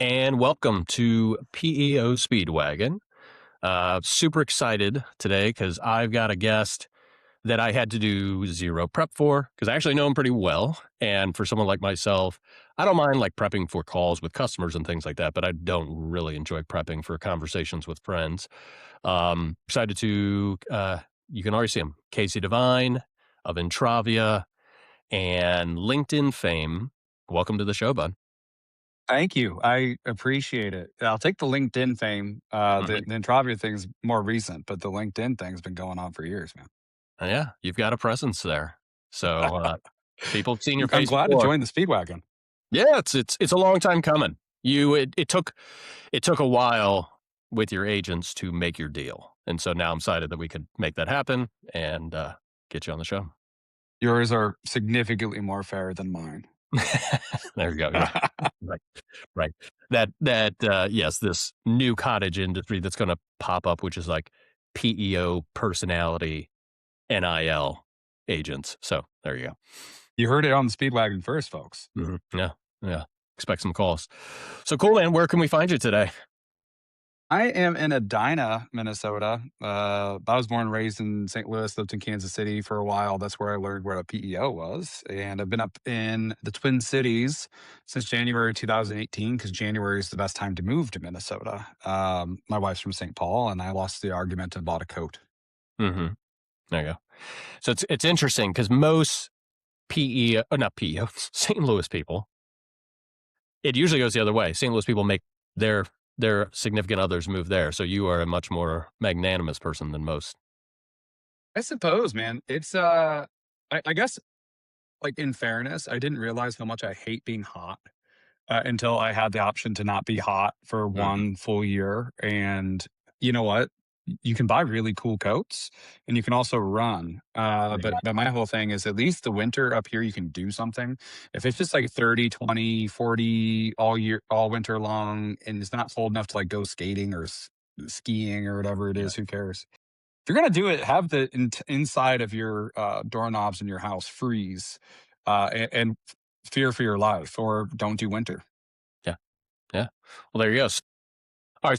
and welcome to PEO Speedwagon. Super excited today because I've got a guest that I had to do zero prep for because I actually know him pretty well. And for someone like myself, I don't mind like prepping for calls with customers and things like that, but I don't really enjoy prepping for conversations with friends. Excited to, you can already see him, Kasey Devine of Entravia and LinkedIn fame. Welcome to the show, bud. Thank you. I appreciate it. I'll take the LinkedIn fame. The Entravia thing's more recent, but the LinkedIn thing's been going on for years, man. Yeah, you've got a presence there. So, people have seen your I'm face glad to before. join the Speedwagon. Yeah, it's a long time coming. It took a while with your agents to make your deal, and so now I'm excited that we could make that happen and, get you on the show. Yours are significantly more fair than mine. There you go, yeah. Right, right. Yes, this new cottage industry that's gonna pop up, which is like PEO personality NIL agents. So, there you go. You heard it on the Speedwagon first, folks. Mhm. Yeah, yeah. Expect some calls. So cool, man. Where can we find you today? I am in Edina, Minnesota. I was born and raised in St. Louis, lived in Kansas City for a while. That's where I learned what a PEO was. And I've been up in the Twin Cities since January 2018 because January is the best time to move to Minnesota. My wife's from St. Paul, and I lost the argument and bought a coat. Mhm. There you go. So it's interesting because most not PEO, St. Louis people, it usually goes the other way. St. Louis people make their their significant others move there. So you are a much more magnanimous person than most. I suppose, man. I guess, like, in fairness, I didn't realize how much I hate being hot until I had the option to not be hot for Mhm. one full year. And you know what? You can buy really cool coats and you can also run. But my whole thing is at least the winter up here, you can do something. If it's just like 30, 20, 40 all year, all winter long, and it's not cold enough to like go skating or skiing or whatever it Yeah. is, who cares? If you're going to do it, have the inside of your doorknobs in your house freeze and fear for your life, or don't do winter. Yeah. Yeah. Well, there you go. Alright,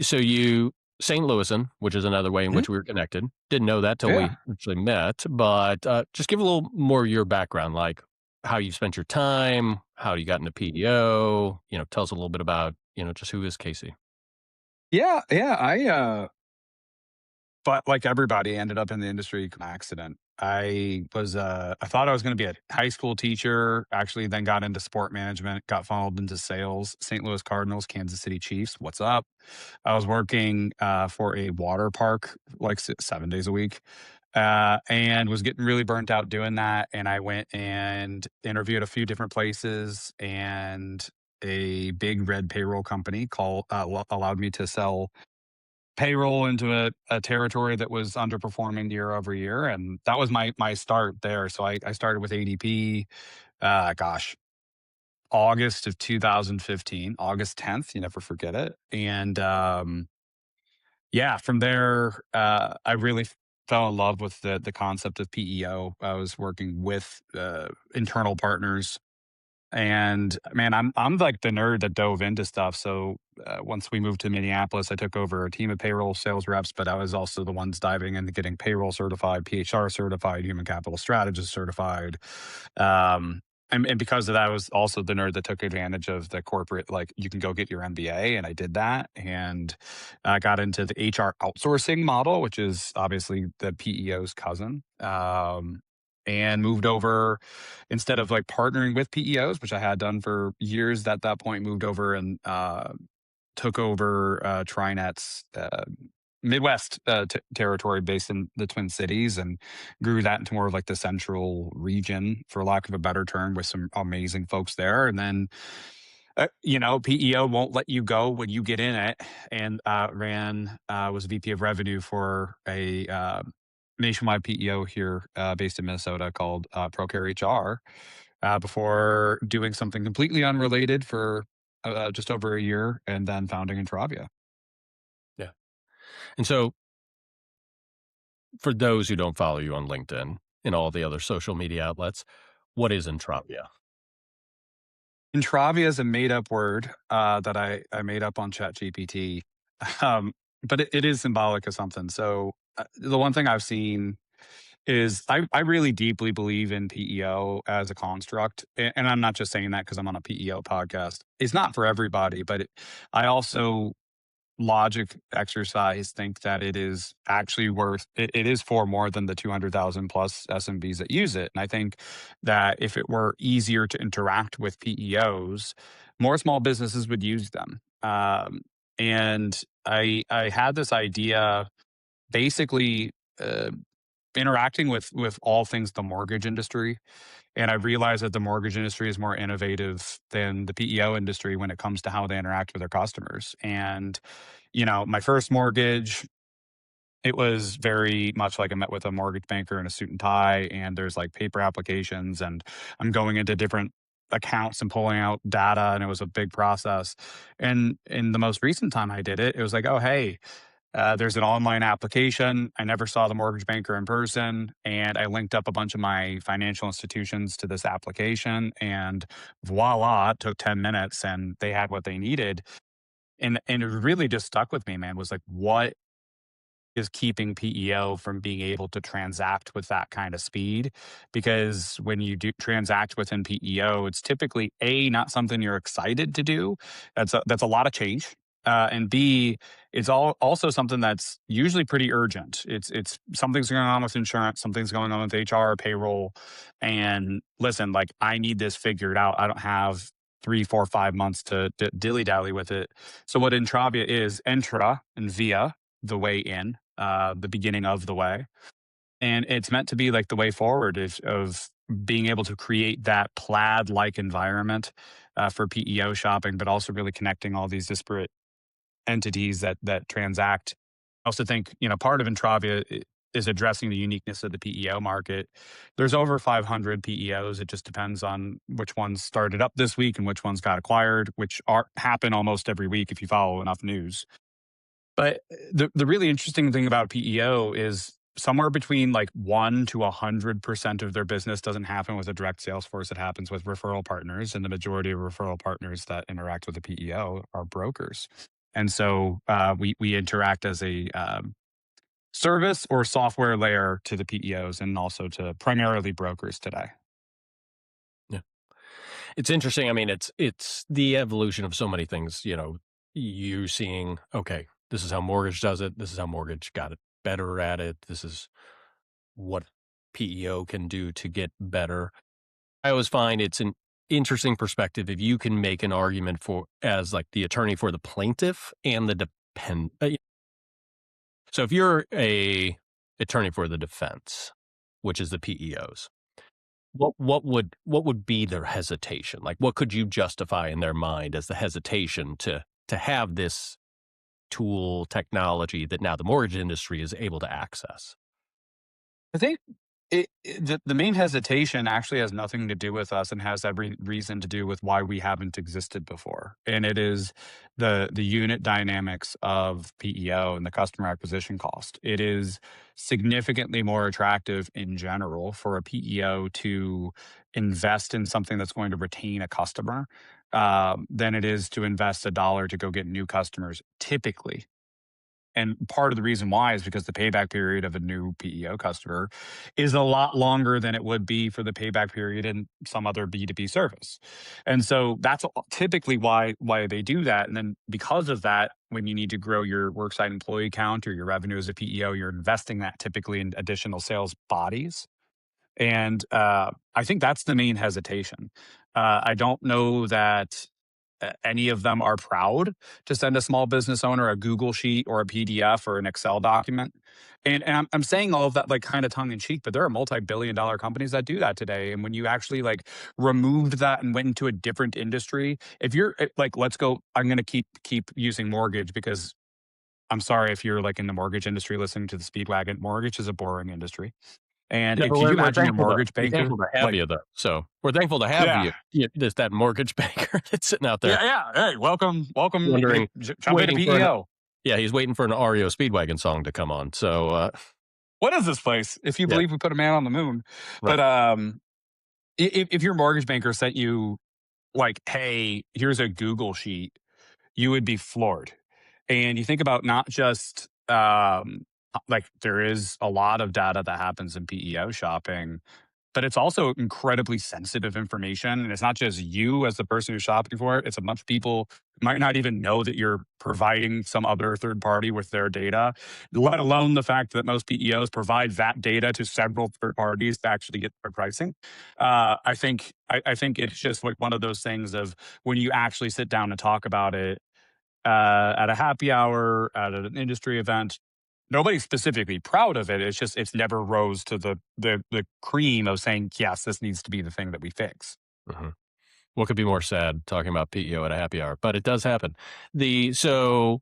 so you St. Louisan, which is another way in Mhm. which we were connected. Didn't know that till Yeah. we actually met, but, just give a little more of your background, like how you spent your time, how you got into PEO, tell us a little bit about, just who is Casey? Yeah, yeah, but like everybody, ended up in the industry by accident. I thought I was gonna be a high school teacher, actually then got into sport management, got funneled into sales, St. Louis Cardinals, Kansas City Chiefs, what's up? I was working, for a water park, like, 7 days a week, and was getting really burnt out doing that, and I went and interviewed a few different places, and a big red payroll company allowed me to sell payroll into a territory that was underperforming year over year, and that was my start there. So I started with ADP, gosh, August of 2015, August 10th, you never forget it. And yeah, from there, I really fell in love with the concept of PEO. I was working with internal partners, and man, I'm like the nerd that dove into stuff. So once we moved to Minneapolis, I took over a team of payroll sales reps, but I was also the ones diving into getting payroll certified, PHR certified, human capital strategist certified. Um, and because of that, I was also the nerd that took advantage of the corporate, like, you can go get your MBA. And I did that. And I got into the HR outsourcing model, which is obviously the PEO's cousin. And moved over, instead of like partnering with PEOs, which I had done for years at that point, moved over and took over Trinet's Midwest territory based in the Twin Cities, and grew that into more of like the central region, for lack of a better term, with some amazing folks there. And then, PEO won't let you go when you get in it. And was VP of revenue for a nationwide PEO here based in Minnesota called Procare HR before doing something completely unrelated for just over a year and then founding Entravia. Yeah. And so for those who don't follow you on LinkedIn and all the other social media outlets, what is Entravia? Entravia is a made up word that I made up on ChatGPT, um, but it is symbolic of something. So the one thing I've seen is I really deeply believe in PEO as a construct. And I'm not just saying that because I'm on a PEO podcast. It's not for everybody, but I also logic exercise think that it is actually it is for more than the 200,000 plus SMBs that use it. And I think that if it were easier to interact with PEOs, more small businesses would use them. And I had this idea basically uh, interacting with all things the mortgage industry, and I realized that the mortgage industry is more innovative than the PEO industry when it comes to how they interact with their customers. And my first mortgage, it was very much like I met with a mortgage banker in a suit and tie, and there's like paper applications, and I'm going into different accounts and pulling out data, and it was a big process. And in the most recent time I did it, it was like, oh, hey, there's an online application. I never saw the mortgage banker in person, and I linked up a bunch of my financial institutions to this application, and voila, it took 10 minutes and they had what they needed. And it really just stuck with me, man, was like, what is keeping PEO from being able to transact with that kind of speed? Because when you do transact within PEO, it's typically A, not something you're excited to do. That's a lot of change. And B, it's also something that's usually pretty urgent. It's something's going on with insurance, something's going on with HR, payroll, and listen, like I need this figured out. I don't have 3, 4, 5 months to dilly dally with it. So what Intravia is, Entra and Via, the way in, the beginning of the way. And it's meant to be like the way forward of being able to create that plaid like environment for PEO shopping, but also really connecting all these disparate entities that transact. I also think, part of Intravia is addressing the uniqueness of the PEO market. There's over 500 PEOs. It just depends on which ones started up this week and which ones got acquired, which happen almost every week if you follow enough news. But the really interesting thing about PEO is somewhere between like 1 to 100% of their business doesn't happen with a direct sales force. It happens with referral partners, and the majority of referral partners that interact with the PEO are brokers. And so we interact as a service or software layer to the PEOs and also to primarily brokers today. Yeah. It's interesting. I mean, it's the evolution of so many things, you seeing, okay, this is how mortgage does it. This is how mortgage got it better at it. This is what PEO can do to get better. I always find it's an interesting perspective if you can make an argument for as like the attorney for the plaintiff and the depend. So if you're a attorney for the defense, which is the PEOs, what would be their hesitation? Like, what could you justify in their mind as the hesitation to have this tool technology that now the mortgage industry is able to access? I think the main hesitation actually has nothing to do with us and has every reason to do with why we haven't existed before. And it is the unit dynamics of PEO and the customer acquisition cost. It is significantly more attractive in general for a PEO to invest in something that's going to retain a customer than it is to invest a dollar to go get new customers, typically. And part of the reason why is because the payback period of a new PEO customer is a lot longer than it would be for the payback period in some other B2B service. And so that's typically why they do that. And then because of that, when you need to grow your worksite employee count or your revenue as a PEO, you're investing that typically in additional sales bodies. And I think that's the main hesitation. I don't know that any of them are proud to send a small business owner a Google sheet or a PDF or an Excel document. And I'm saying all of that like kind of tongue in cheek, but there are multi-billion-dollar companies that do that today. And when you actually like removed that and went into a different industry, if you're like, let's go, I'm going to keep using mortgage because I'm sorry if you're like in the mortgage industry listening to the Speedwagon. Mortgage is a boring industry. And Yeah, but if you we're imagine your thankful to mortgage we're banker, thankful to have like, you though. So we're thankful to have yeah, you. Just that mortgage banker that's sitting out there yeah, yeah. Hey, welcome. Hey, wondering, jump into waiting for an PEO. yeah, he's waiting for an REO Speedwagon song to come on. So What is this place? If you yeah, believe we put a man on the moon. right. But if your mortgage banker sent you like, hey, here's a Google sheet, you would be floored. And you think about not just like there is a lot of data that happens in PEO shopping, but it's also incredibly sensitive information. And it's not just you as the person who's shopping for it, it's a bunch of people who might not even know that you're providing some other third party with their data, let alone the fact that most PEOs provide that data to several third parties to actually get their pricing. I think it's just like one of those things of when you actually sit down and talk about it at a happy hour, at an industry event. Nobody's specifically proud of it. It's just it's never rose to the cream of saying, yes, this needs to be the thing that we fix. Mhm. What could be more sad talking about PEO at a happy hour? But it does happen. So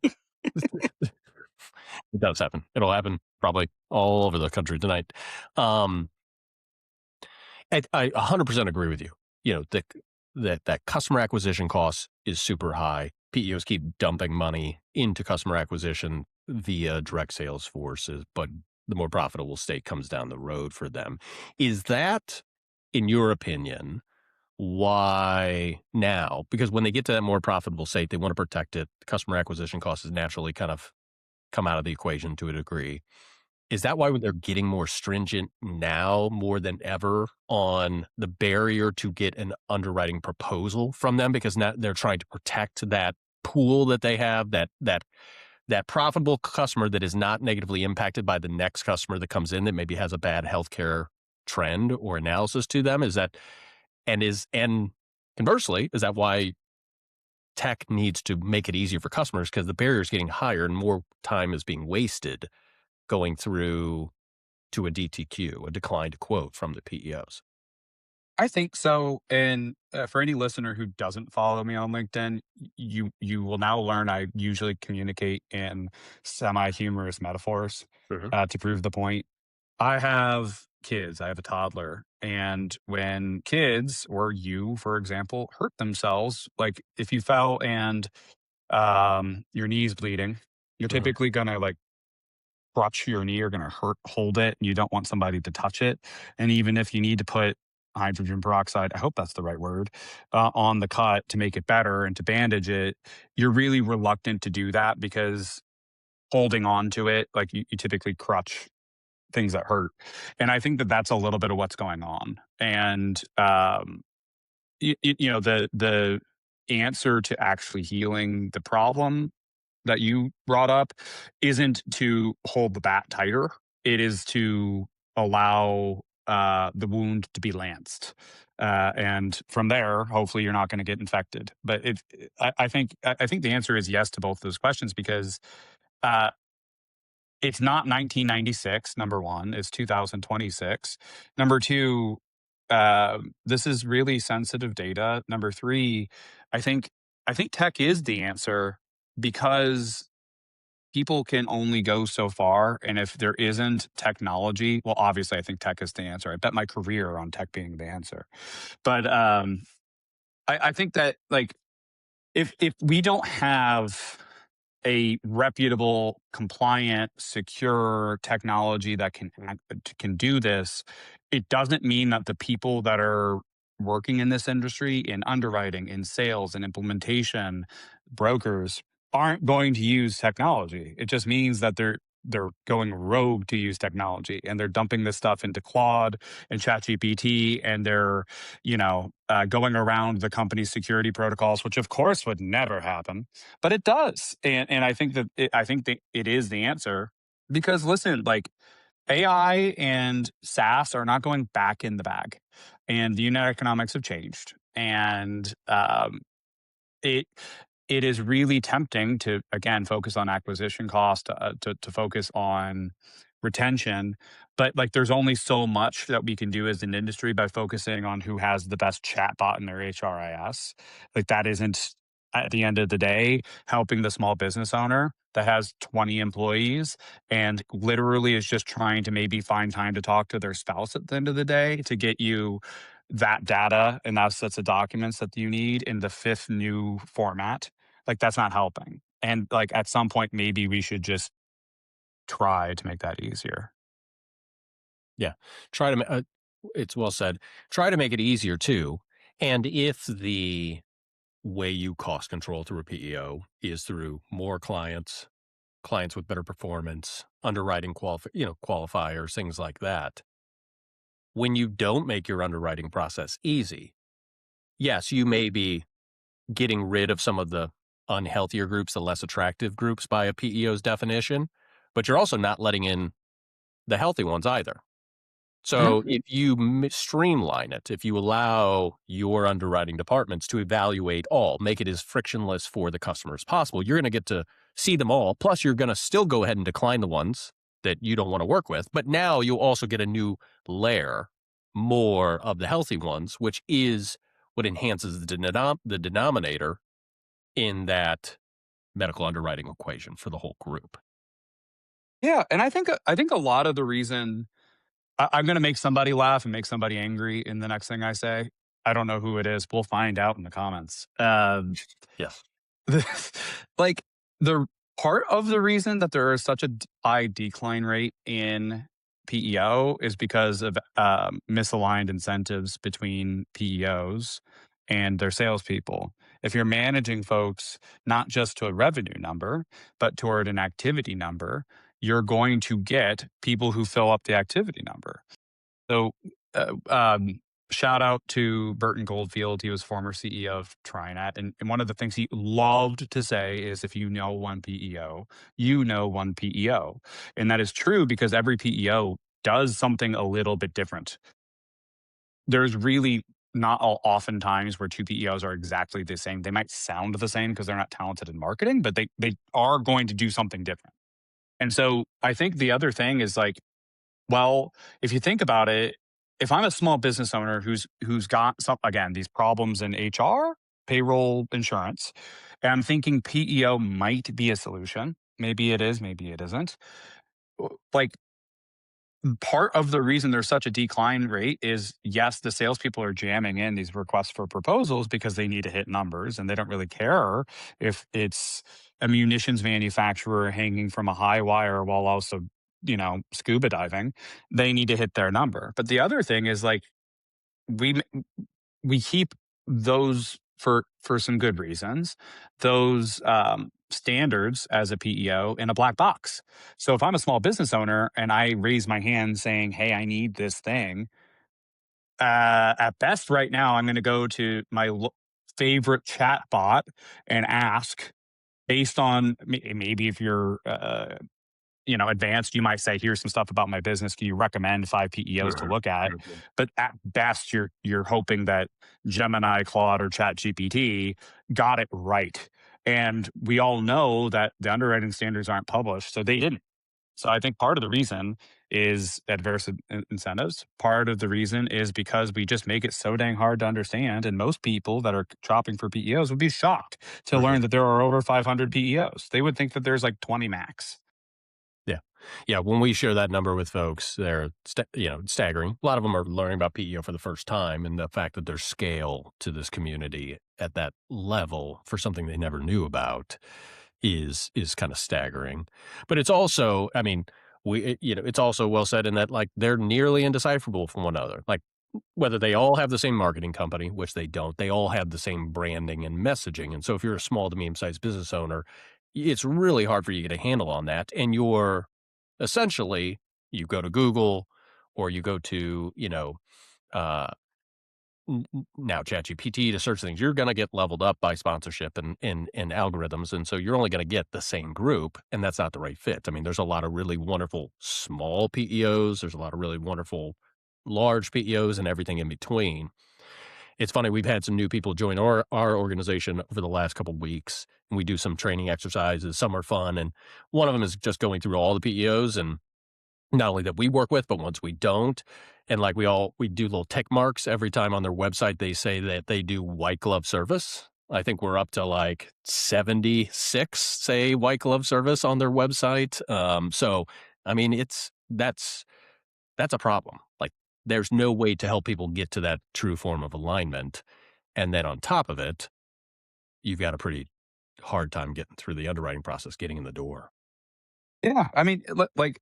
it does happen. It'll happen probably all over the country tonight. Um, I 100% agree with you. You know, that customer acquisition cost is super high. PEOs keep dumping money into customer acquisition via direct sales forces, but the more profitable state comes down the road for them. Is that, in your opinion, why now? Because when they get to that more profitable state, they want to protect it. The customer acquisition cost is naturally kind of come out of the equation to a degree. Is that why they're getting more stringent now more than ever on the barrier to get an underwriting proposal from them? Because now they're trying to protect that pool that they have, that profitable customer that is not negatively impacted by the next customer that comes in that maybe has a bad healthcare trend or analysis to them. Is that and conversely, is that why tech needs to make it easier for customers because the barrier is getting higher and more time is being wasted going through to a DTQ, a declined quote from the PEOs. I think so. And for any listener who doesn't follow me on LinkedIn, you will now learn I usually communicate in semi humorous metaphors Mhm. to prove the point. I have kids. I have a toddler. And when kids, or you, for example, hurt themselves, like if you fell and your knee's bleeding, you're Mhm. typically going to like crutch your knee, you're going to hold it, and you don't want somebody to touch it. And even if you need to put hydrogen peroxide, I hope that's the right word, on the cut to make it better and to bandage it, you're really reluctant to do that because holding on to it, like you typically crutch things that hurt. And I think that that's a little bit of what's going on. And you know, the answer to actually healing the problem that you brought up isn't to hold the bat tighter. It is to allow the wound to be lanced. And from there, hopefully, you're not going to get infected. But I think the answer is yes to both those questions because uh, it's not 1996. Number one, it's 2026. Number two, this is really sensitive data. Number three, I think I think tech is the answer because people can only go so far. And if there isn't technology, well, obviously, I think tech is the answer. I bet my career on tech being the answer. But I think that like if we don't have a reputable, compliant, secure technology that can do this, it doesn't mean that the people that are working in this industry in underwriting, in sales, and implementation, brokers aren't going to use technology. It just means that they're going rogue to use technology and they're dumping this stuff into Claude and ChatGPT and they're going around the company's security protocols, which of course would never happen, but it does. And I think that it is the answer because listen, like AI and SaaS are not going back in the bag, and the unit economics have changed, and it it is really tempting to again focus on acquisition cost, to focus on retention, but like there's only so much that we can do as an industry by focusing on who has the best chatbot in their HRIS. Like that isn't at the end of the day helping the small business owner that has 20 employees and literally is just trying to maybe find time to talk to their spouse at the end of the day to get you that data and those sets of documents that you need in the fifth new format. Like that's not helping. And like at some point, maybe we should just try to make that easier. Yeah. Try to, it's well said. Try to make it easier too. And if the way you cost control through a PEO is through more clients, clients with better performance, underwriting qualifiers, things like that. When you don't make your underwriting process easy, yes, you may be getting rid of some of the unhealthier groups, the less attractive groups by a PEO's definition, but you're also not letting in the healthy ones either. So if you streamline it, if you allow your underwriting departments to evaluate all, make it as frictionless for the customer as possible, you're going to get to see them all. Plus, you're going to still go ahead and decline the ones that you don't want to work with. But now you'll also get a new layer, more of the healthy ones, which is what enhances the denominator in that medical underwriting equation for the whole group. Yeah, and I think a lot of the reason I'm gonna make somebody laugh and make somebody angry in the next thing I say. I don't know who it is. We'll find out in the comments. Yes. Like, the part of the reason that there is such a high decline rate in PEO is because of misaligned incentives between PEOs and their salespeople. If you're managing folks not just to a revenue number, but toward an activity number, you're going to get people who fill up the activity number. So, uh, um, shout out to Burton Goldfield. He was former CEO of TriNet. And one of the things he loved to say is if you know one PEO, you know one PEO. And that is true because every PEO does something a little bit different. There's really not all often times where two PEOs are exactly the same. They might sound the same because they're not talented in marketing, but they are going to do something different. And so I think the other thing is like, well, if you think about it, if I'm a small business owner who's got some again these problems in HR, payroll, insurance, and I'm thinking PEO might be a solution. Maybe it is, maybe it isn't. Like part of the reason there's such a decline rate is yes, the salespeople are jamming in these requests for proposals because they need to hit numbers and they don't really care if it's a munitions manufacturer hanging from a high wire while also, scuba diving. They need to hit their number. But the other thing is like we we keep those for some good reasons, those standards as a PEO in a black box. So if I'm a small business owner and I raise my hand saying, "Hey, I need this thing," at best, right now, I'm going to go to my favorite chat bot and ask based on maybe if you're advanced, you might say, "Here's some stuff about my business. Can you recommend 5 PEOs to Sure. look at?" Mhm. But at best, you're hoping that Gemini, Claude, or ChatGPT got it right. And we all know that the underwriting standards aren't published, so they didn't. So I think part of the reason is adverse incentives. Part of the reason is because we just make it so dang hard to understand, and most people that are shopping for PEOs would be shocked to Right. learn that there are over 500 PEOs. They would think that there's like 20 max. Yeah. Yeah, when we share that number with folks, they're staggering. A lot of them are learning about PEO for the first time, and the fact that there's scale to this community at that level for something they never knew about is kind of staggering. But it's also, I mean, it's also well said in that, like, they're nearly indecipherable from one another. Like, whether they all have the same marketing company, which they don't, they all have the same branding and messaging. And so if you're a small to medium-sized business owner, it's really hard for you to get a handle on that. And you're essentially, you go to Google or you go to, uh, now ChatGPT to search things, you're going to get leveled up by sponsorship and algorithms. And so you're only going to get the same group, and that's not the right fit. I mean, there's a lot of really wonderful small PEOs. There's a lot of really wonderful large PEOs and everything in between. It's funny, we've had some new people join our organization over the last couple of weeks, and we do some training exercises. Some are fun, and one of them is just going through all the PEOs, and not only that we work with, but ones we don't. And like we do little tick marks every time on their website they say that they do white glove service. I think we're up to like 76 say white glove service on their website. So I mean, that's a problem. Like, there's no way to help people get to that true form of alignment. And then on top of it, you've got a pretty hard time getting through the underwriting process, getting in the door. Yeah, I mean, like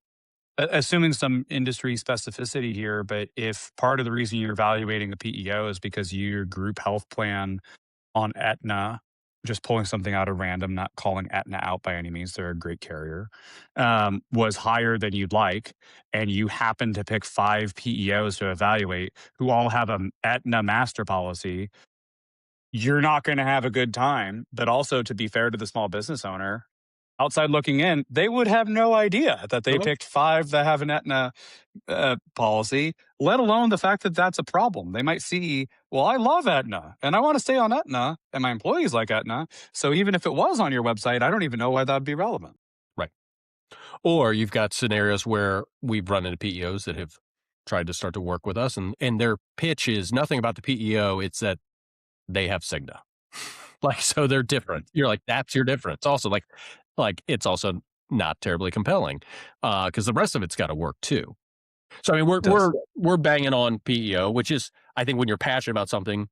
Assuming some industry specificity here, but if part of the reason you're evaluating the PEO is because your group health plan on Aetna, just pulling something out of random, not calling Aetna out by any means, they're a great carrier, was higher than you'd like, and you happen to pick 5 PEOs to evaluate who all have an Aetna master policy, you're not gonna have a good time. But also, to be fair to the small business owner, outside looking in, they would have no idea that they Mhm. picked 5 that have an Aetna policy, let alone the fact that that's a problem. They might see, well, I love Aetna and I want to stay on Aetna and my employees like Aetna. So even if it was on your website, I don't even know why that would be relevant. Right. Or you've got scenarios where we've run into PEOs that have tried to start to work with us, and their pitch is nothing about the PEO, it's that they have Cigna. Like, so they're different. You're like, "That's your difference." Also, it's also not terribly compelling, because the rest of it's gotta work too. So, I mean, we're It we're does. we're banging on PEO, which is I think when you're passionate about something,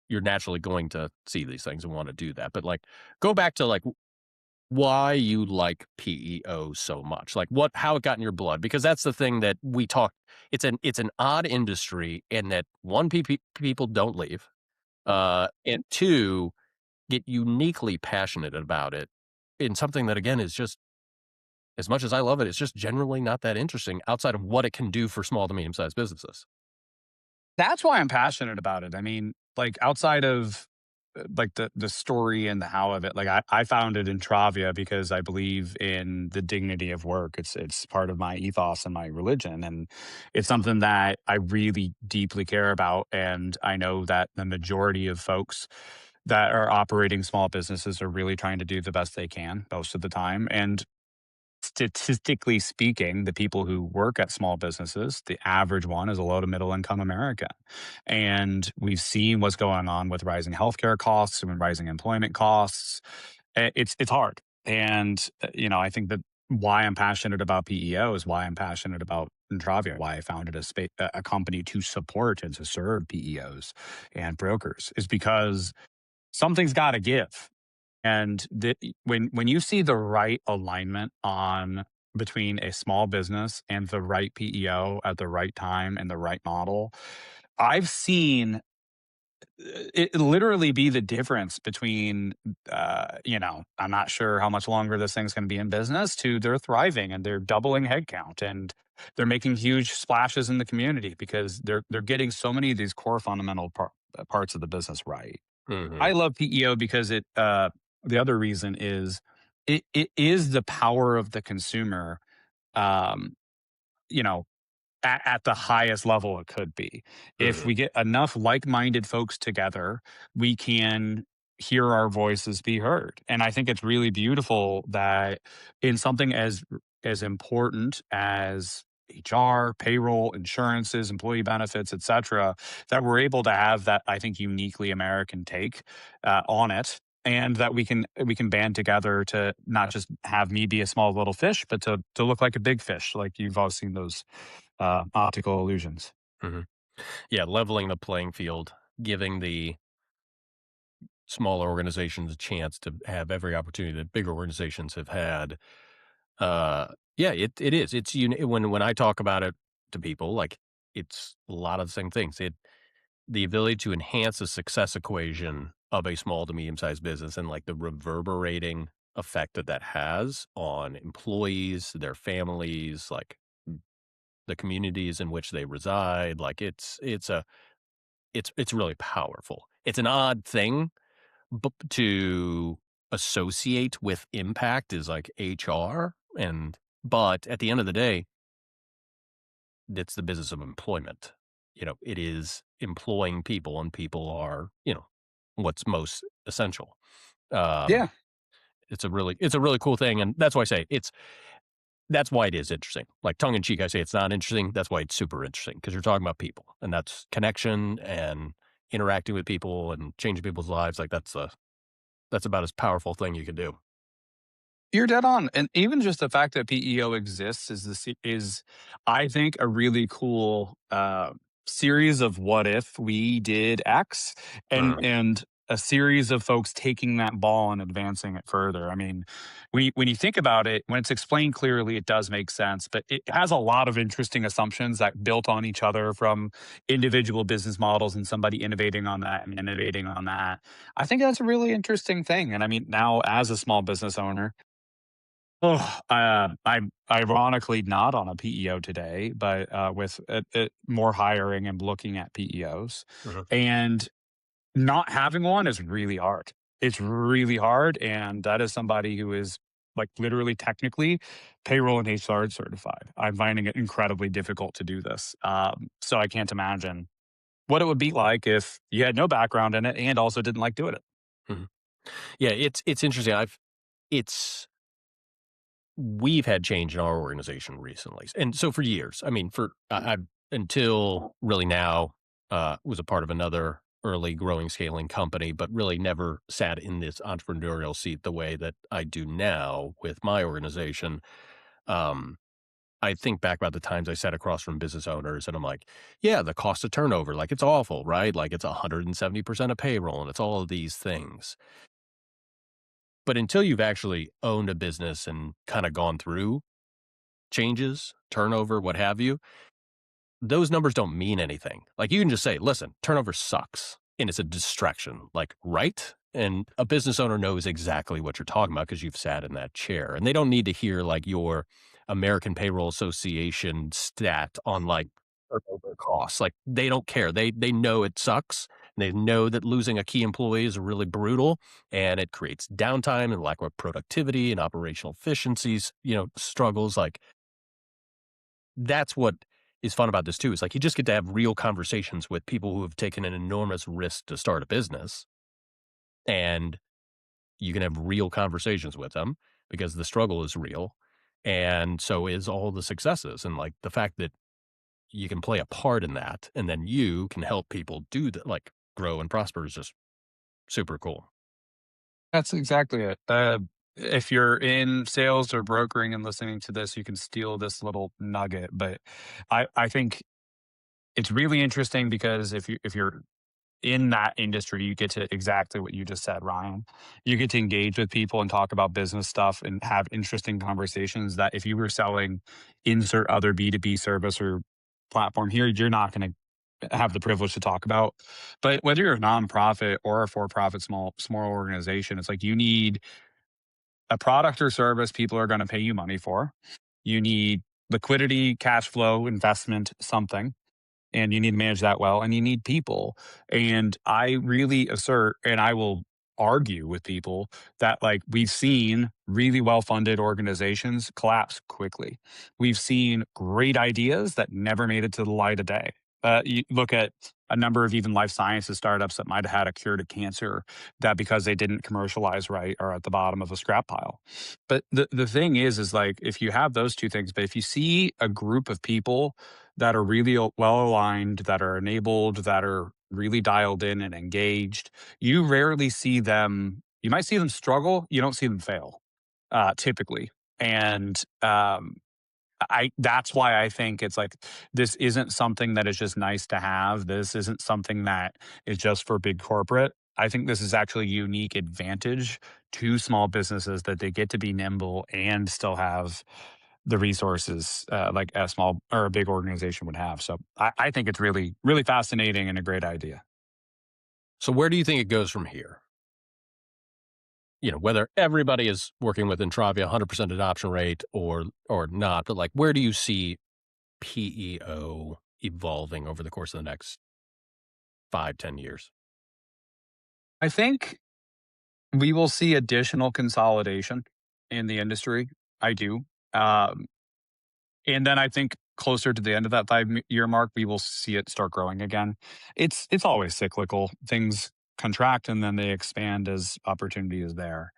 you're naturally going to see these things and wanna do that, but, go back to, why you like PEO so much, how it got in your blood, because that's the thing that we talk it's an odd industry in that, 1, people don't leave, and 2, get uniquely passionate about it in something that, again, is just as much as I love it, it's just generally not that interesting outside of what it can do for small to medium-sized businesses. That's why I'm passionate about it. I mean, like outside of like the story and the how of it, like I founded Entravia because I believe in the dignity of work. It's part of my ethos and my religion, and it's something that I really deeply care about. And I know that the majority of folks that are operating small businesses are really trying to do the best they can most of the time. And statistically speaking, the people who work at small businesses, the average one is a low to middle income American. And we've seen what's going on with rising healthcare costs and rising employment costs. It's hard. And I think that why I'm passionate about PEO is why I'm passionate about Intravia, why I founded a company to support and to serve PEOs and brokers is because something's got to give. And when you see the right alignment on between a small business and the right PEO at the right time and the right model, I've seen it literally be the difference between, I'm not sure how much longer this thing's going to be in business to they're thriving and they're doubling headcount and they're making huge splashes in the community because they're getting so many of these core fundamental parts of the business right. Mhm. I love PEO because the other reason is it is the power of the consumer, um, you know, at the highest level it could be. If Mhm. we get enough like-minded folks together, we can hear our voices be heard. And I think it's really beautiful that in something as important as HR, payroll, insurances, employee benefits, et cetera, that we're able to have that, I think, uniquely American take on it. And that we can band together to not just have me be a small little fish, but to look like a big fish, like you've all seen those optical illusions. Mhm. Yeah, leveling the playing field, giving the smaller organizations a chance to have every opportunity that bigger organizations have had. Uh, yeah, it is. When I talk about it to people, it's a lot of the same things. The ability to enhance the success equation of a small to medium-sized business and, the reverberating effect that that has on employees, their families, the communities in which they reside, it's really powerful. It's an odd thing to associate with impact is like HR, but at the end of the day, it's the business of employment. It is employing people, and people are, what's most essential. Um, Yeah. it's a really cool thing, and that's why I say that's why it is interesting. Like, tongue in cheek, I say it's not interesting. That's why it's super interesting, because you're talking about people, and that's connection and interacting with people and changing people's lives. That's about as powerful thing you can do. You're dead on, and even just the fact that PEO exists is I think a really cool series of what if we did X, and Mhm. and a series of folks taking that ball and advancing it further. I mean, when you think about it, when it's explained clearly, it does make sense, but it has a lot of interesting assumptions that built on each other from individual business models and somebody innovating on that and innovating on that. I think that's a really interesting thing. And I mean, now as a small business owner, I'm ironically not on a PEO today, but with more hiring and looking at PEOs. Mhm. And not having one is really hard. It's really hard, and that is somebody who is, like, literally technically payroll and HR certified. I'm finding it incredibly difficult to do this. So I can't imagine what it would be like if you had no background in it and also didn't like doing it. Mhm. Yeah, it's interesting. It's we've had change in our organization recently, and so for years. I mean, for I've until really now was a part of another early growing scaling company, but really never sat in this entrepreneurial seat the way that I do now with my organization. Um, I think back about the times I sat across from business owners and I'm like, yeah, the cost of turnover, like it's awful, right? Like it's 170% of payroll and it's all of these things. But until you've actually owned a business and kind of gone through changes, turnover, what have you, those numbers don't mean anything. Like you can just say, listen, turnover sucks and it's a distraction. Like, right? And a business owner knows exactly what you're talking about because you've sat in that chair. And they don't need to hear like your American Payroll Association stat on like turnover costs. Like they don't care. They know it sucks. And they know that losing a key employee is really brutal and it creates downtime and lack of productivity and operational efficiencies, struggles. Like that's what is fun about this too. Is like you just get to have real conversations with people who have taken an enormous risk to start a business, and you can have real conversations with them because the struggle is real, and so is all the successes. And like the fact that you can play a part in that, and then you can help people do that, like grow and prosper, is just super cool. That's exactly it. If you're in sales or brokering and listening to this, you can steal this little nugget. But I think it's really interesting because if you're in that industry, you get to exactly what you just said, Ryan. You get to engage with people and talk about business stuff and have interesting conversations that if you were selling insert other B2B service or platform here, you're not going to have the privilege to talk about. But whether you're a nonprofit or a for-profit small organization, it's like you need a product or service people are going to pay you money for. You need liquidity, cash flow, investment, something, and you need to manage that well, and you need people. And I really assert, and I will argue with people that like we've seen really well funded organizations collapse quickly. We've seen great ideas that never made it to the light of day. You look at a number of even life sciences startups that might have had a cure to cancer that because they didn't commercialize right are at the bottom of a scrap pile. But the thing is like if you have those two things, but if you see a group of people that are really well aligned, that are enabled, that are really dialed in and engaged, you rarely see them. You might see them struggle. You don't see them fail, typically. And I that's why I think it's like this isn't something that is just nice to have. This isn't something that is just for big corporate. I think this is actually a unique advantage to small businesses that they get to be nimble and still have the resources like a small or a big organization would have. So I think it's really, really fascinating and a great idea. So where do you think it goes from here? Whether everybody is working with Entravia 100% adoption rate or not, but like where do you see PEO evolving over the course of the next 5, 10 years? I think we will see additional consolidation in the industry. I do. Um, and then I think closer to the end of that 5 year mark, we will see it start growing again. It's always cyclical. Things contract and then they expand as opportunity is there.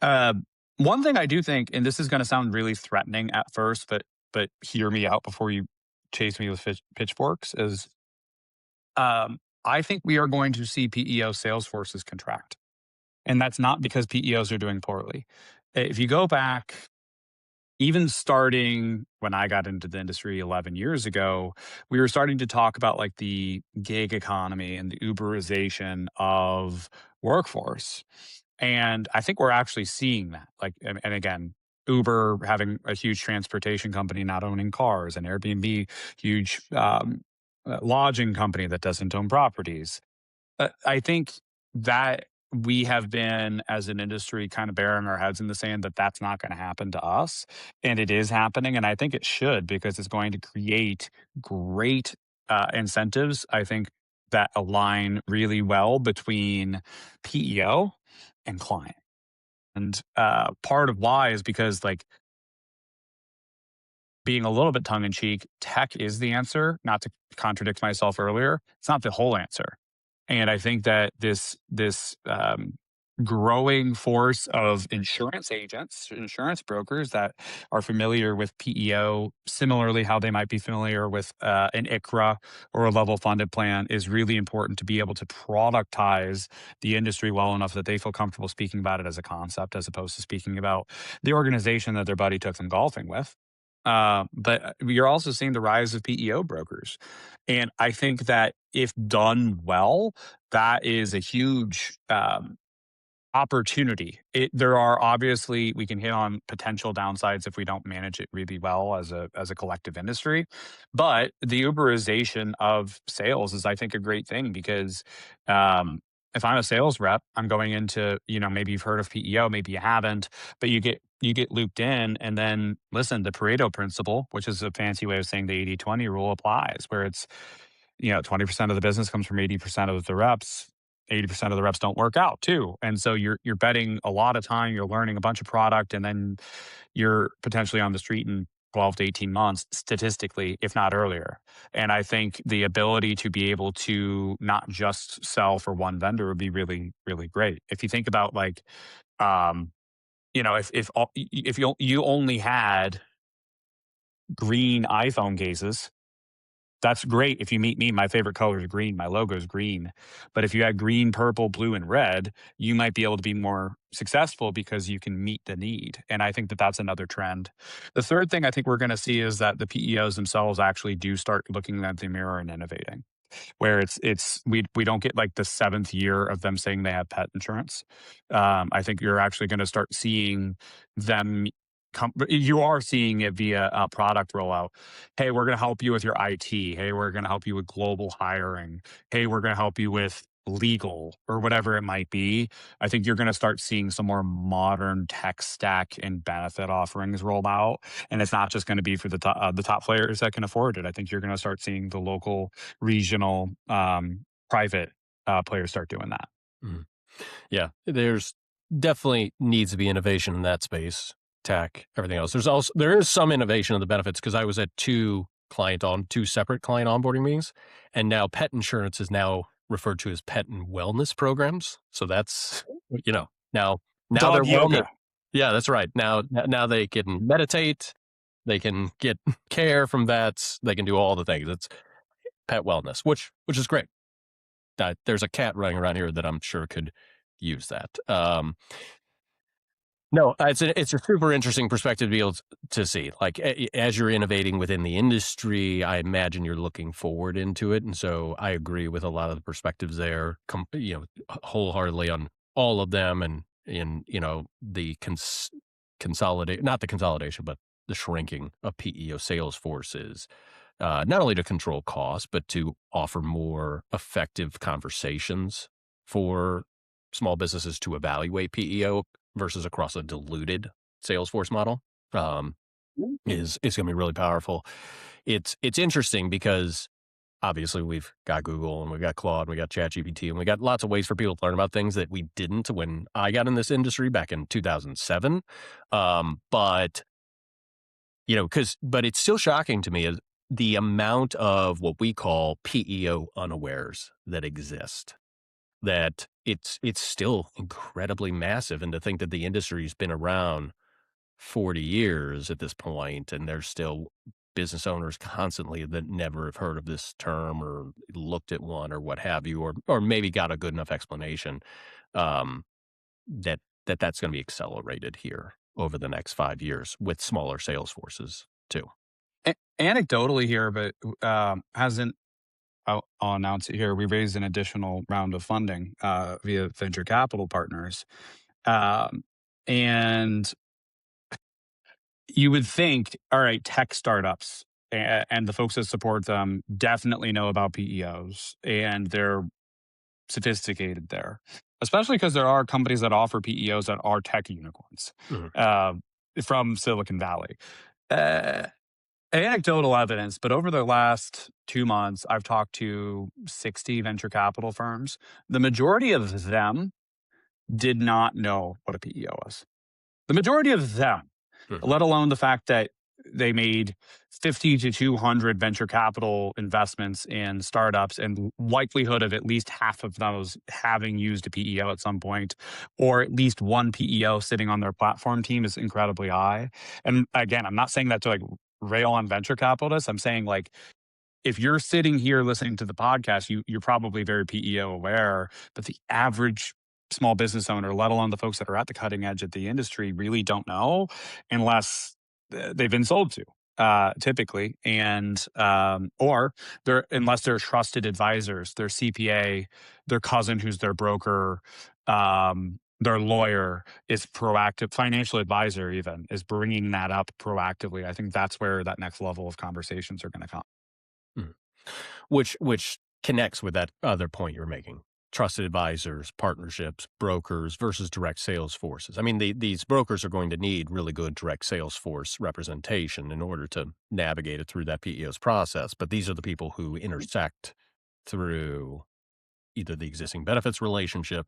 Uh, One thing I do think, and this is going to sound really threatening at first, but hear me out before you chase me with pitchforks, is I think we are going to see PEO sales forces contract, and that's not because PEOs are doing poorly. If you go back even starting when I got into the industry 11 years ago, we were starting to talk about like the gig economy and the Uberization of workforce. And I think we're actually seeing that. Like, and again, Uber having a huge transportation company not owning cars, and Airbnb, huge lodging company that doesn't own properties. I think that we have been, as an industry, kind of burying our heads in the sand that that's not going to happen to us. And it is happening. And I think it should, because it's going to create great incentives, I think, that align really well between PEO and client. And part of why is because, like, being a little bit tongue in cheek, tech is the answer, not to contradict myself earlier. It's not the whole answer. And I think that this growing force of insurance agents, insurance brokers that are familiar with PEO, similarly how they might be familiar with an ICRA or a level funded plan, is really important to be able to productize the industry well enough that they feel comfortable speaking about it as a concept, as opposed to speaking about the organization that their buddy took them golfing with. But you're also seeing the rise of PEO brokers. And I think that if done well, that is a huge opportunity. There are obviously, we can hit on potential downsides if we don't manage it really well as a collective industry. But the Uberization of sales is, I think, a great thing, because if I'm a sales rep, I'm going into, maybe you've heard of PEO, maybe you haven't, but you get looped in, and then listen, the Pareto principle, which is a fancy way of saying the 80-20 rule, applies, where it's, 20% of the business comes from 80% of the reps. 80% of the reps don't work out too. And so you're betting a lot of time, you're learning a bunch of product, and then you're potentially on the street in 12 to 18 months, statistically, if not earlier. And I think the ability to be able to not just sell for one vendor would be really, really great. If you think about, like, um, if you only had green iPhone cases, that's great. If you meet me, my favorite color is green. My logo is green. But if you had green, purple, blue, and red, you might be able to be more successful because you can meet the need. And I think that that's another trend. The third thing I think we're going to see is that the PEOs themselves actually do start looking at the mirror and innovating, where we don't get like the seventh year of them saying they have pet insurance. I think you're actually going to start seeing them you are seeing it via a product rollout. Hey, we're going to help you with your IT. Hey, we're going to help you with global hiring. Hey, we're going to help you with legal, or whatever it might be. I think you're going to start seeing some more modern tech stack and benefit offerings rolled out. And it's not just going to be for the top players that can afford it. I think you're going to start seeing the local, regional, private players start doing that. Mhm. Yeah, there's definitely needs to be innovation in that space, tech, everything else. There is some innovation in the benefits, because I was at two separate client onboarding meetings, and now pet insurance is now referred to as pet and wellness programs. So that's, now they're Dog wellness. yoga. Yeah, that's right. Now they can meditate, they can get care from vets, they can do all the things. It's pet wellness, which is great. There's a cat running around here that I'm sure could use that. No, it's a super interesting perspective to be able to see. Like, as you're innovating within the industry, I imagine you're looking forward into it, and so I agree with a lot of the perspectives there, wholeheartedly on all of them, and in the consolidate, not the consolidation, but the shrinking of PEO sales forces, not only to control costs, but to offer more effective conversations for small businesses to evaluate PEO versus across a diluted Salesforce model, is going to be really powerful. It's interesting because obviously we've got Google and we've got Claude and we got ChatGPT and we got lots of ways for people to learn about things that we didn't when I got in this industry back in 2007. But but it's still shocking to me is the amount of what we call PEO unawares that exist. That it's still incredibly massive, and to think that the industry's been around 40 years at this point, and there's still business owners constantly that never have heard of this term or looked at one or what have you, or maybe got a good enough explanation, um, that's going to be accelerated here. over the next 5 years with smaller sales forces too. Anecdotally here, but hasn't I'll announce it here. We raised an additional round of funding via venture capital partners. Um, and you would think, all right, tech startups and the folks that support them definitely know about PEOs and they're sophisticated there, especially because there are companies that offer PEOs that are tech unicorns Mhm. uh, from Silicon Valley. Uh, Anecdotal evidence, but over the last 2 months, I've talked to 60 venture capital firms. The majority of them did not know what a PEO was. The majority of them, Mhm. let alone the fact that they made 50 to 200 venture capital investments in startups and likelihood of at least half of those having used a PEO at some point, or at least one PEO sitting on their platform team is incredibly high. And again, I'm not saying that to like rail on venture capitalists. I'm saying like if you're sitting here listening to the podcast, you're probably very PEO aware, but the average small business owner, let alone the folks that are at the cutting edge of the industry, really don't know unless they've been sold to. Typically, and or they're unless they're trusted advisors, their CPA, their cousin who's their broker, their lawyer is proactive, financial advisor even is bringing that up proactively. I think that's where that next level of conversations are going to come. Mhm. Which connects with that other point you're making. Trusted advisors, partnerships, brokers versus direct sales forces. I mean, these brokers are going to need really good direct sales force representation in order to navigate it through that PEO's process. But these are the people who intersect through either the existing benefits relationship,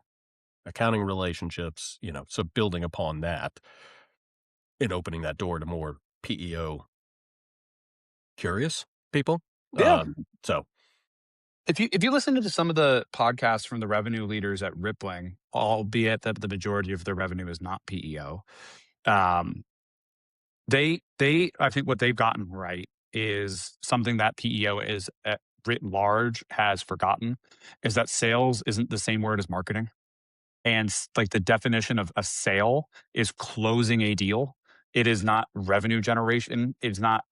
accounting relationships, so building upon that and opening that door to more PEO curious people. Yeah. So, If you listen to some of the podcasts from the revenue leaders at Rippling, albeit that the majority of their revenue is not PEO, um, they I think what they've gotten right is something that PEO is writ large has forgotten is that sales isn't the same word as marketing. And like the definition of a sale is closing a deal. It is not revenue generation. It's not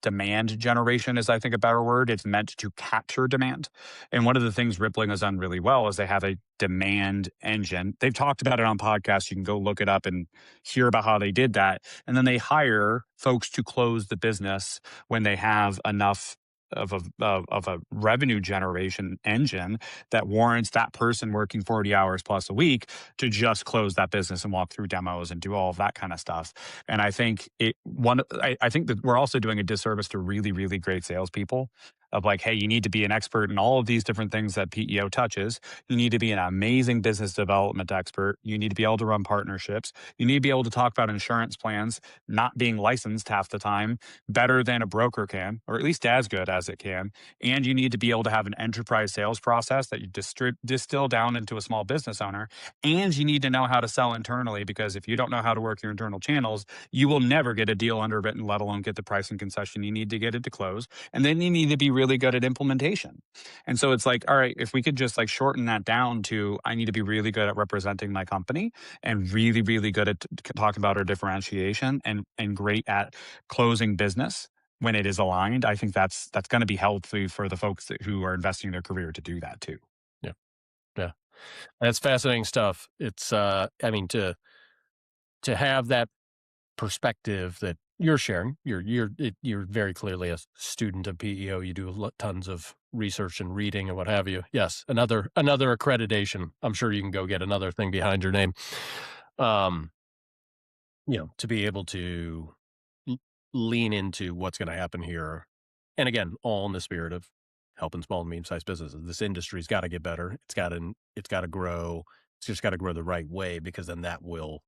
demand generation, is I think a better word. It's meant to capture demand. And one of the things Rippling has done really well is they have a demand engine. They've talked about it on podcasts. You can go look it up and hear about how they did that. And then they hire folks to close the business when they have enough of a revenue generation engine that warrants that person working 40 hours plus a week to just close that business and walk through demos and do all of that kind of stuff. And I think I think that we're also doing a disservice to really, really great salespeople of like, hey, you need to be an expert in all of these different things that PEO touches. You need to be an amazing business development expert. You need to be able to run partnerships. You need to be able to talk about insurance plans, not being licensed half the time, better than a broker can, or at least as good as it can. And you need to be able to have an enterprise sales process that you distill down into a small business owner. And you need to know how to sell internally because if you don't know how to work your internal channels, you will never get a deal underwritten, let alone get the price and concession you need to get it to close. And then you need to be really good at implementation. And so it's like, all right, if we could just like shorten that down to I need to be really good at representing my company and really, really good at talking about our differentiation and great at closing business when it is aligned, I think that's going to be healthy for the folks who are investing their career to do that too. yeah, yeah. That's fascinating stuff. It's, I mean, to have that perspective that you're sharing, you're very clearly a student of PEO. You do tons of research and reading and what have you. Yes, another accreditation. I'm sure you can go get another thing behind your name. Um, to be able to l- lean into what's going to happen here, and again, all in the spirit of helping small and medium sized businesses. This industry's got to get better. It's got to grow. It's just got to grow the right way because then that will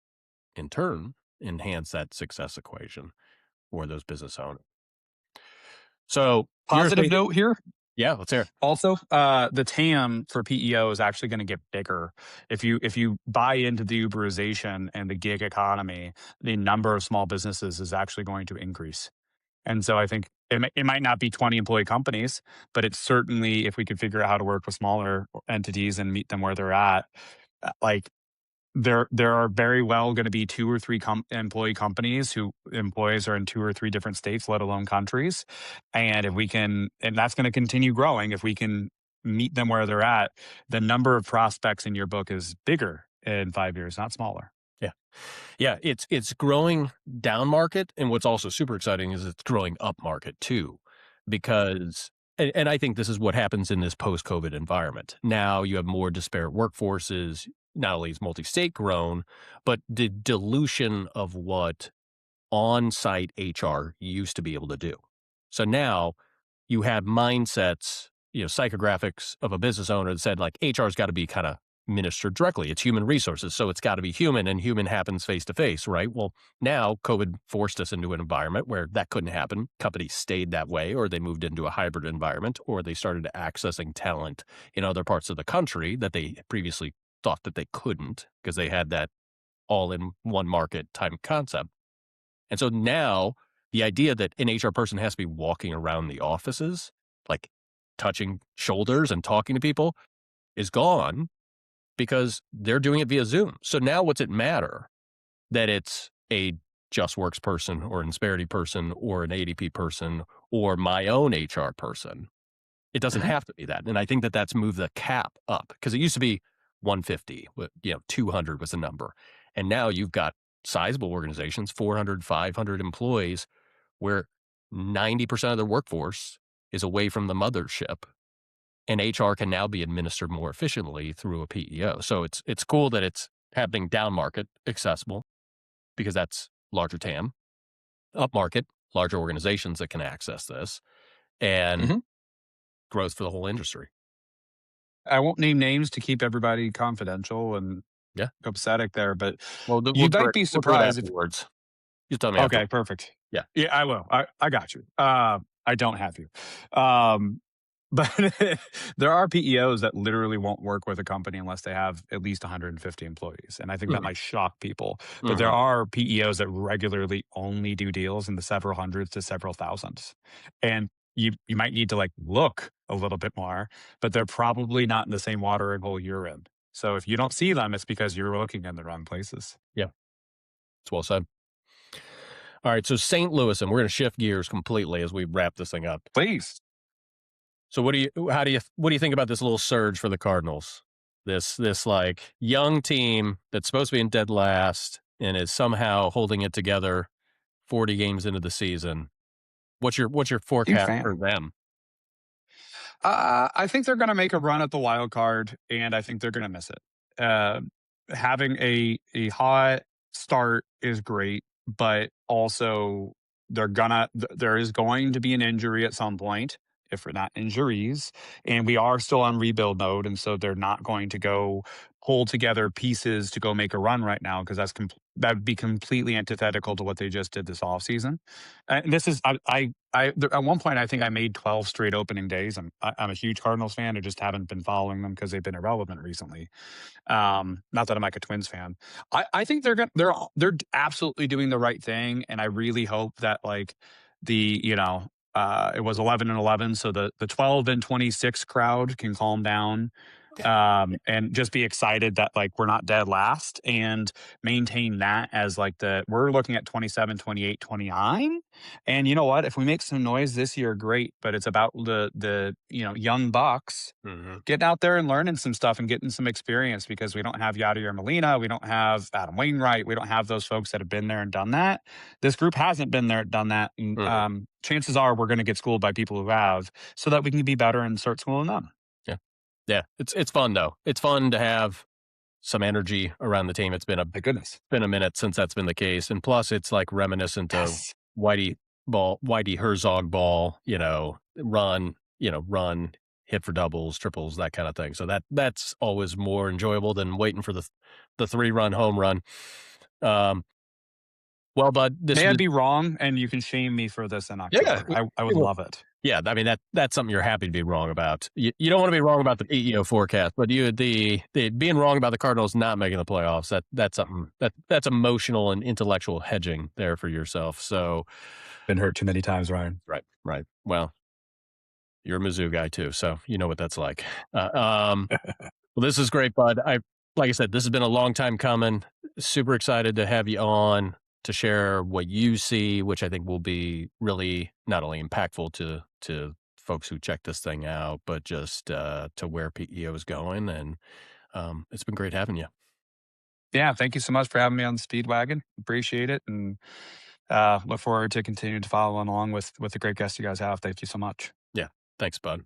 in turn enhance that success equation for those business owners. So you're Positive thinking, note here. yeah, let's hear it. Also, the TAM for PEO is actually going to get bigger. If you buy into the Uberization and the gig economy, the number of small businesses is actually going to increase. And so I think it might not be 20 employee companies, but it's certainly if we could figure out how to work with smaller entities and meet them where they're at, like there are very well going to be two or three employee companies who employees are in two or three different states, let alone countries. And if we can, and that's going to continue growing, if we can meet them where they're at, the number of prospects in your book is bigger in 5 years, not smaller. Yeah. Yeah, it's growing down market, and what's also super exciting is it's growing up market too, because and I think this is what happens in this post-COVID environment. Now you have more disparate workforces. Not only is multi-state grown, but the dilution of what on-site HR used to be able to do. So now you have mindsets, psychographics of a business owner that said like HR's got to be kind of ministered directly. It's human resources, so it's got to be human, and human happens face to face, right? Well, now COVID forced us into an environment where that couldn't happen. Companies stayed that way, or they moved into a hybrid environment, or they started accessing talent in other parts of the country that they previously thought that they couldn't because they had that all in one market type concept. And so now the idea that an HR person has to be walking around the offices, like touching shoulders and talking to people, is gone because they're doing it via Zoom. So now what's it matter that it's a JustWorks person or an Insperity person or an ADP person or my own HR person? It doesn't Mhm. have to be that. And I think that that's moved the cap up because it used to be 150, 200 was the number. And now you've got sizable organizations, 400, 500 employees, where 90% of their workforce is away from the mothership, and HR can now be administered more efficiently through a PEO. So it's cool that it's happening down market accessible because that's larger TAM, up market, larger organizations that can access this, and Mhm. growth for the whole industry. I won't name names to keep everybody confidential and Yeah. copacetic there, but Well, you might be we'll do it surprised if. afterwards. You tell me Okay, afterwards. perfect. Yeah. Yeah, I will. I got you. I don't have you. Um, but there are PEOs that literally won't work with a company unless they have at least 150 employees. And I think that Mhm. might shock people. But there Mhm. are PEOs that regularly only do deals in the several hundreds to several thousands. And you might need to like look a little bit more, but they're probably not in the same watering hole you're in. So if you don't see them, it's because you're looking in the wrong places. Yeah. It's well said. All right. So St. Louis, and we're going to shift gears completely as we wrap this thing up. Please. So what do you think about this little surge for the Cardinals? This like young team that's supposed to be in dead last and is somehow holding it together 40 games into the season. What's your Huge forecast for fan. them? I think they're going to make a run at the wild card, and I think they're going to miss it. Having a hot start is great, but also there is going to be an injury at some point, if we're not injuries, and we are still on rebuild mode, and so they're not going to go pull together pieces to go make a run right now because that would be completely antithetical to what they just did this offseason. And this is at one point I think I made 12 straight opening days. I'm a huge Cardinals fan. I just haven't been following them because they've been irrelevant recently. Not that I'm like a Twins fan. I think they're absolutely doing the right thing, and I really hope that like the it was 11-11, so the 12-26 crowd can calm down, and just be excited that like we're not dead last and maintain that as like we're looking at 27, 28, 29. And you know what? If we make some noise this year, great. But it's about the young bucks Mhm. getting out there and learning some stuff and getting some experience because we don't have Yadier Molina, we don't have Adam Wainwright, we don't have those folks that have been there and done that. This group hasn't been there, done that, and Mhm. chances are we're going to get schooled by people who have, so that we can be better and start schooling them. Yeah. Yeah. It's fun though. It's fun to have some energy around the team. It's My goodness. been a minute since that's been the case. And plus it's like reminiscent of Yes. Whitey Herzog ball, run, hit for doubles, triples, that kind of thing. So that's always more enjoyable than waiting for the 3-run home run. Um, well, bud, this May I was be wrong, and you can shame me for this in yeah. October. I would love it. Yeah, I mean that's something you're happy to be wrong about. You don't want to be wrong about the PEO forecast, but the being wrong about the Cardinals not making the playoffs, that's something that's emotional and intellectual hedging there for yourself. So Been hurt too many times, Ryan. right, right. Well, you're a Mizzou guy too, so you know what that's like. Well, this is great, bud. I like I said, this has been a long time coming. Super excited to have you on to share what you see, which I think will be really not only impactful to folks who check this thing out, but just to where PEO is going. And it's been great having you. Yeah, thank you so much for having me on the Speedwagon. Appreciate it, and look forward to continuing to follow along with the great guests you guys have. Thank you so much. Yeah. Thanks, bud.